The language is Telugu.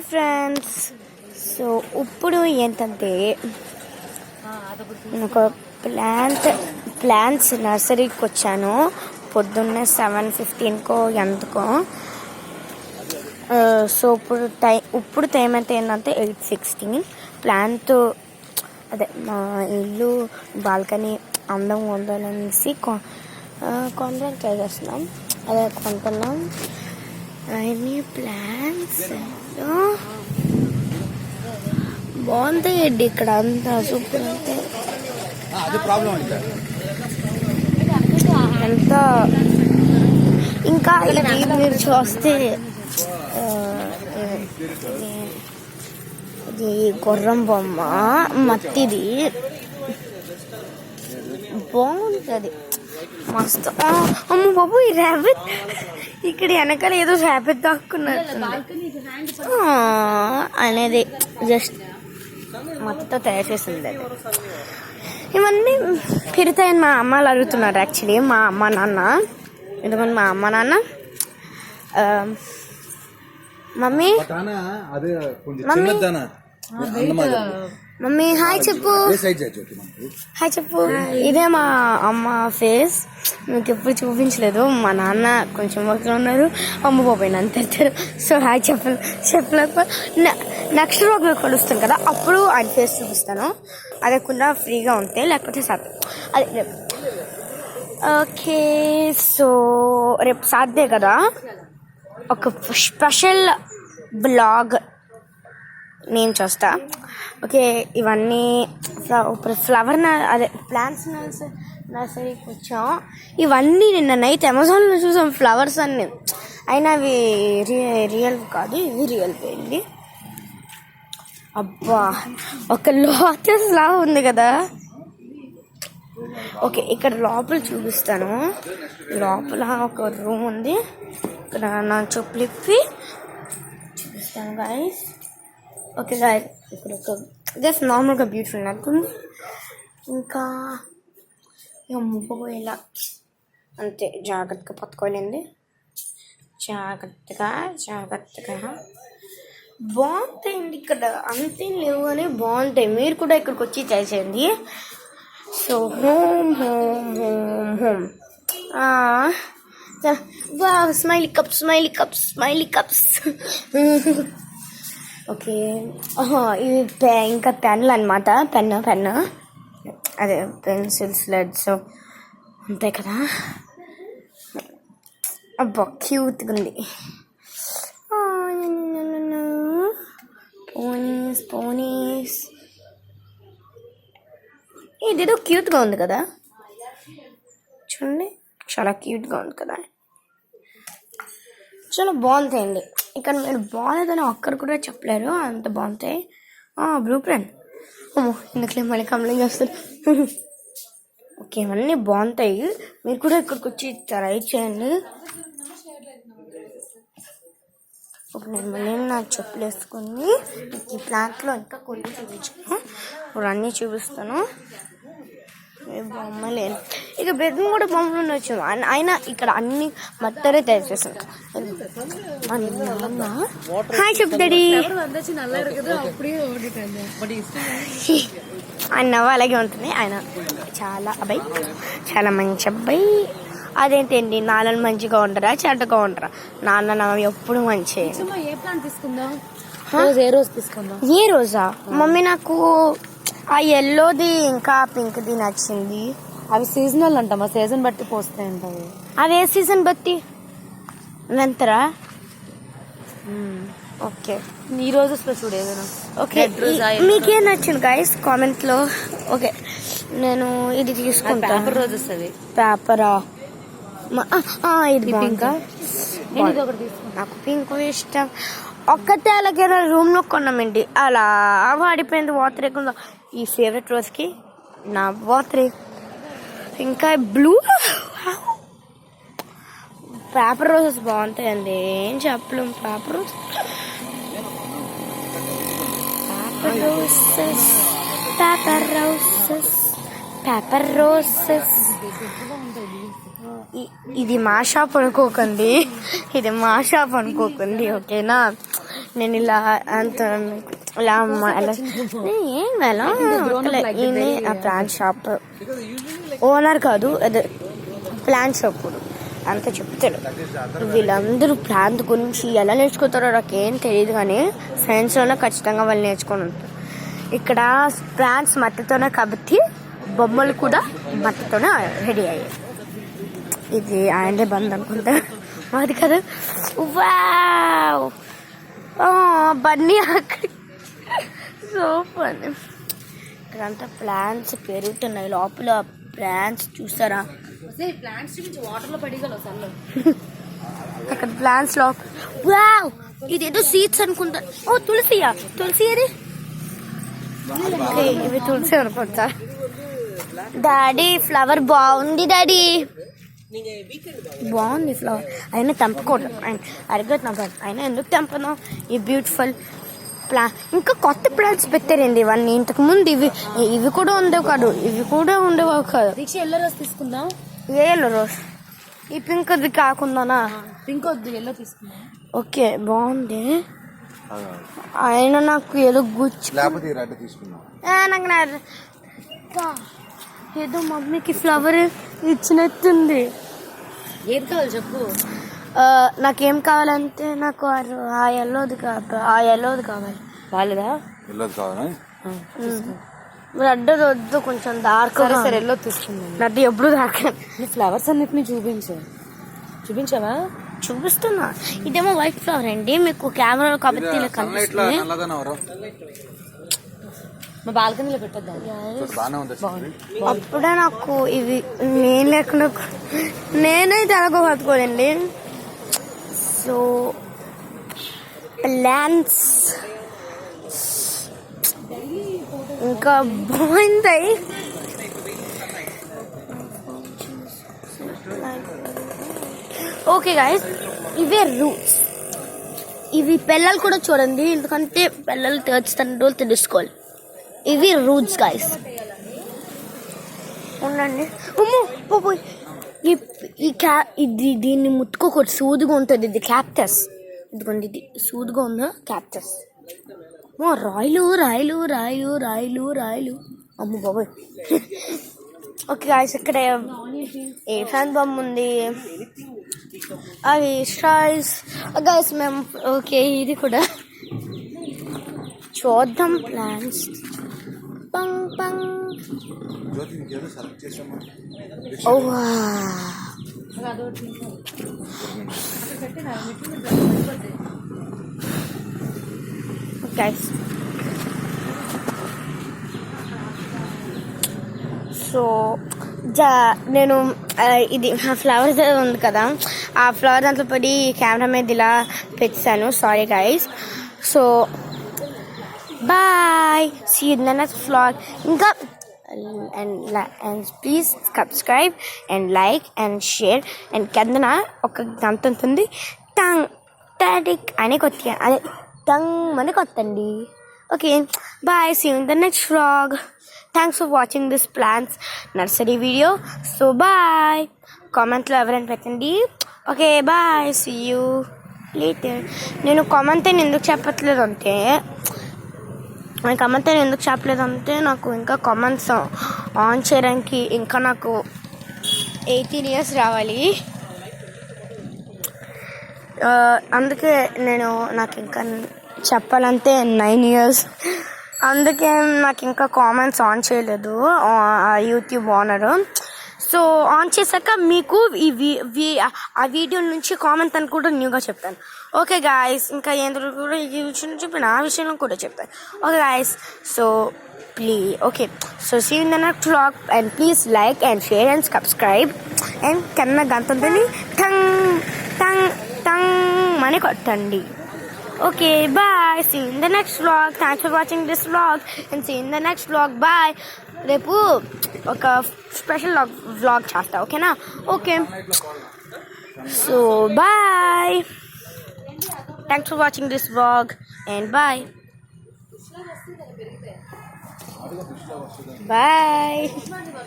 ఫ్రెండ్స్, సో ఇప్పుడు ఏంటంటే నేను ఒక ప్లాంట్స్ నర్సరీకి వచ్చాను. పొద్దున్నే 7:15కో ఎంతకో. సో ఇప్పుడు టైం అయితే ఏంటంటే 8:16. ప్లాంట్ అదే మా ఇల్లు బాల్కనీ అందంగా ఉండాలనేసి కొంటానికి ట్రై చేస్తున్నాం. అదే కొంటున్నాం అన్ని ప్లాంట్స్. బాగుంటాయండి ఇక్కడ అంతా, సూపర్ అంటే ఎంత. ఇంకా ఇది మీరు చూస్తే ఇది గుర్రం బొమ్మ మట్టిది, బాగుంటుంది మస్తు. అమ్మ బాబు, ఈ ర్యాబిట్ ఇక్కడ వెనకాల ఏదో ర్యాబిట్ దాక్కున్నట్టు అనేది జస్ట్ మట్టితో తయారు చేసింది అది. ఇవన్నీ పెడతాయని మా అమ్మలు అడుగుతున్నారు. యాక్చువల్లీ మా అమ్మ నాన్న, ఎందుకంటే మా అమ్మ నాన్న మమ్మీ మమ్మీ హాయ్ చెప్పు, హాయ్ చెప్పు. ఇదే మా అమ్మ ఫేస్, మీకు ఎప్పుడు చూపించలేదు. మా నాన్న కొంచెం వర్క్లో ఉన్నారు, అమ్మ పోయిన అంతే. సో హాయ్ చెప్పలేకపోతే నెక్స్ట్ రోజు కలుస్తాను కదా, అప్పుడు ఆయన ఫేస్ చూపిస్తాను. అదేకుండా ఫ్రీగా ఉంటే, లేకపోతే సార్ అదే. ఓకే, సో రేపు సాటర్డే కదా, ఒక స్పెషల్ బ్లాగ్ నేను చూస్తా. ఓకే, ఇవన్నీ ఫ్లవర్ అదే ప్లాంట్స్ నర్సరీకి వచ్చాం. ఇవన్నీ నిన్న నైట్ అమెజాన్లో చూసాం ఫ్లవర్స్ అన్నీ. అయినా అవి రియల్ కాదు, ఇవి రియల్ పెళ్ళి. అబ్బా, ఒక లోటస్ లాగా ఉంది కదా. ఓకే, ఇక్కడ లోపల చూపిస్తాను. లోపల ఒక రూమ్ ఉంది, ఇక్కడ నా చెప్పులు ఇప్పి చూపిస్తాను గాయస్. ఓకే గాయస్, ఇక్కడ ఒక జస్ట్ నార్మల్గా బ్యూటిఫుల్ నడుతుంది. ఇంకా ఇక ముప్పపోయేలా అంతే, జాగ్రత్తగా పట్టుకోలేండి. జాగ్రత్తగా బాగుంటాయండి ఇక్కడ, అంతేం లేవు కానీ బాగుంటాయి. మీరు కూడా ఇక్కడికి వచ్చి ట్రై చేయండి. So home smiley cups. Okay, ఇవి ఇంకా పెన్లు అనమాట. పెన్ను అదే పెన్సిల్స్, లెడ్స్ ఉంటాయి కదా. అబ్బా క్యూట్గా ఉంది. పోనీస్ ఇదేదో క్యూట్గా ఉంది కదా, చూడండి, చాలా క్యూట్గా ఉంది కదా. చాలా బాగుంటాయండి ఇక్కడ. మీరు బాగాలేదని ఒక్కరు కూడా చెప్పలేరు, అంత బాగుంటాయి. బ్లూ ప్రింట్, అమ్మో ఎందుకులే మళ్ళీ కంప్లైంట్ చేస్తారు. ఓకే, ఇవన్నీ బాగుంటాయి, మీరు కూడా ఇక్కడికి వచ్చి ట్రై చేయండి. ఒక నేను మళ్ళీ నా చెప్పులు వేసుకొని ఈ ప్లాంట్లో ఇంకా కొన్ని చూపించాను, ఇప్పుడు అన్నీ చూపిస్తాను. బొమ్మలే, ఇక బెడ్రూమ్ కూడా బొమ్మలు ఉండొచ్చు. అయినా ఇక్కడ అన్ని మట్టరే తయారు చేస్తాను. హాయ్ చెప్పు డాడీ. ఆయన నవ్వు అలాగే ఉంటుంది. ఆయన చాలా మంచి అబ్బాయి. అదేంటండి, నాన్న మంచిగా ఉంటారా చెడ్డగా ఉంటారా? నాన్న నవ్వు ఎప్పుడు మంచి. ఏ రోజా మమ్మీ? నాకు ఆ ఎల్లోది ఇంకా పింక్ది నచ్చింది. అవి సీజనల్ అంట, మా సీజన్ బట్టి పోస్తాయి అంటవి. అవి ఏ సీజన్ బట్టి వెంతరా? ఓకే, ఈ రోజెస్లో చూడు ఏదైనా. ఓకే, మీకేం నచ్చింది గాయస్ కామెంట్లో. ఓకే, నేను ఇది తీసుకుంటా. పేపర్ రోజెస్ అవి. పేపరా? ఇది పింక్. నాకు పింక్ ఇష్టం. ఒక్కటే అలాగైనా రూమ్లో కొన్నామండి, అలా వాడిపోయింది. వాటర్ ఎక్కువ. ఈ ఫేవరెట్ రోజుకి నా వాటర్. ఇంకా బ్లూ పేపర్ రోజెస్ బాగుంటాయండి, ఏం చెప్పలేము. Paper roses. ఇది మా షాప్ అనుకోకండి, ఓకేనా? నేను ఇలా అంత ఇలా ప్లాంట్ షాప్ ఓనర్ కాదు, అదే ప్లాంట్ షాప్ అంత చెప్తాడు. వీళ్ళందరూ ప్లాంట్ గురించి ఎలా నేర్చుకుంటారో నాకేం తెలియదు, కానీ సైన్స్లోనే ఖచ్చితంగా వాళ్ళు నేర్చుకొని ఉంటారు. ఇక్కడ ప్లాంట్స్ మట్టితోనే కాబట్టి బొమ్మలు కూడా మట్టితోనే రెడీ అయ్యాయి. ఇది ఆయనే బంద్ అనుకుంటా, మాది కదా. వావ్ బన్నీ అక్కడ సూపర్. ఇక్కడంతా ప్లాంట్స్ పెరుగుతున్నాయి. లోపల ప్లాంట్స్ చూసారా? అక్కడ ప్లాంట్స్ లోపల వావ్ ఇదేదో సీడ్స్ అనుకుంటా. ఓ తులసియా? తులసి అది ఇవి తులసి అనుకుంటా. డాడీ ఫ్లవర్ బాగుంది డాడీ, బాగుంది ఫ్లవర్. అయినా తెంపకూడదు, అరగదు. అయినా ఎందుకు తెంపను? ఈ బ్యూటిఫుల్ ఇంకా కొత్త ప్లాంట్స్ పెట్టారండి ఇవన్నీ. ఇంతకు ముందు ఇవి కూడా ఉండేవి కాదు, ఇవి కూడా ఉండేవి కాదు. ఎల్లో రోజ్ తీసుకుందాం. ఏ ఎల్లో రోజ్? ఈ పింక్ అది కాకుండానా? పింక్ వద్దు, ఎల్లో తీసుకుందాం. ఓకే బాగుంది. అయినా నాకు ఏదో ఏదో మమ్మీకి ఫ్లవర్ ఇచ్చినట్టుంది. ఏది కావాలి చెప్పు. నాకేం కావాలంటే నాకు ఆ ఎల్లోది కావాలి. వాళ్ళదా? రెడ్ వద్దు, కొంచెం డార్క్. సరే ఎల్లో తీసుకుందాం. రెడ్ ఎప్పుడు డార్క్. నీ ఫ్లవర్స్ అన్నిటిని చూపించావా? చూపిస్తున్నా. ఇదేమో వైట్ ఫ్లవర్ అండి, మీకు కెమెరాలో కాబట్టి కనిపిస్తుంది. మా బాల్కనీలో పెట్టొద్దాం. అప్పుడే నాకు ఇవి నేను లేకుండా నేనైతే అలాగో పట్టుకోలేండి. సో ప్లాంట్స్ ఇంకా బాగుంటాయి. ఓకే గాయస్, ఇవే రూట్స్. ఇవి పిల్లలు కూడా చూడండి, ఎందుకంటే పిల్లలు తెలుస్తారో తెలుసుకోవాలి. ఇవి రూట్స్ గాయస్. ఉండండి. ఇది దీన్ని ముట్టుకోకూడదు, సూదిగా ఉంటుంది. ఇది క్యాప్టస్. ఇదిగోండి, ఇది సూదిగా ఉందా క్యాప్టస్. రాయలు రాయలు రాయలు రాయలు రాయలు అమ్మ బాబోయ్. ఓకే గాయస్, ఇక్కడ ఏ ఫ్యాన్ బొమ్మ ఉంది, అవి స్ట్రాయిస్ గాయస్. మేము ఓకే ఇది కూడా చూద్దాం. Plans Punk Punk. Guys so నేను ఇది ఆ ఫ్లవర్స్ ఉంది కదా, ఆ ఫ్లవర్ దాంట్లో పడి కెమెరా మీద ఇలా పెట్టాను. Sorry guys. So bye, see you in the next vlog. ఇంకా and please subscribe and like and share and కిందన ఒక గంట ఉంటుంది, టంగ్ టాటిక్ అని కొత్త, అదే టంగ్ అని కొత్తండి. Okay bye, see you in the next vlog. Thanks for watching this plants nursery video. So bye, కామెంట్లో ఎవరైనా పెట్టండి. Okay bye, see you later. నేను కామెంట్ ఎందుకు చెప్పట్లేదు అంటే నాకు ఇంకా కామెంట్స్ ఆన్ చేయడానికి ఇంకా నాకు 18 years రావాలి. అందుకే నాకు ఇంకా చెప్పాలంటే 9 years. అందుకే నాకు ఇంకా కామెంట్స్ ఆన్ చేయలేదు యూట్యూబ్ ఓనరు. సో ఆన్ చేశాక మీకు ఆ వీడియో నుంచి కామెంట్ అని కూడా న్యూగా చెప్తాను. ఓకే గాయస్, ఇంకా ఏంటో కూడా ఈ విషయం చెప్పిన ఆ విషయంలో కూడా చెప్తాను. Okay guys, so please okay, so see you in the next vlog and please like and share and subscribe and కన్నా గంట ఉంటుంది టంగ్ టంగ్ టంగ్ అని కొట్టండి. Okay, bye. See you in the next vlog. Thanks for watching this vlog and see you in the next vlog. Bye. Repu oka special vlog chasta, okay na? Okay. So bye. Thanks for watching this vlog and bye. Bye.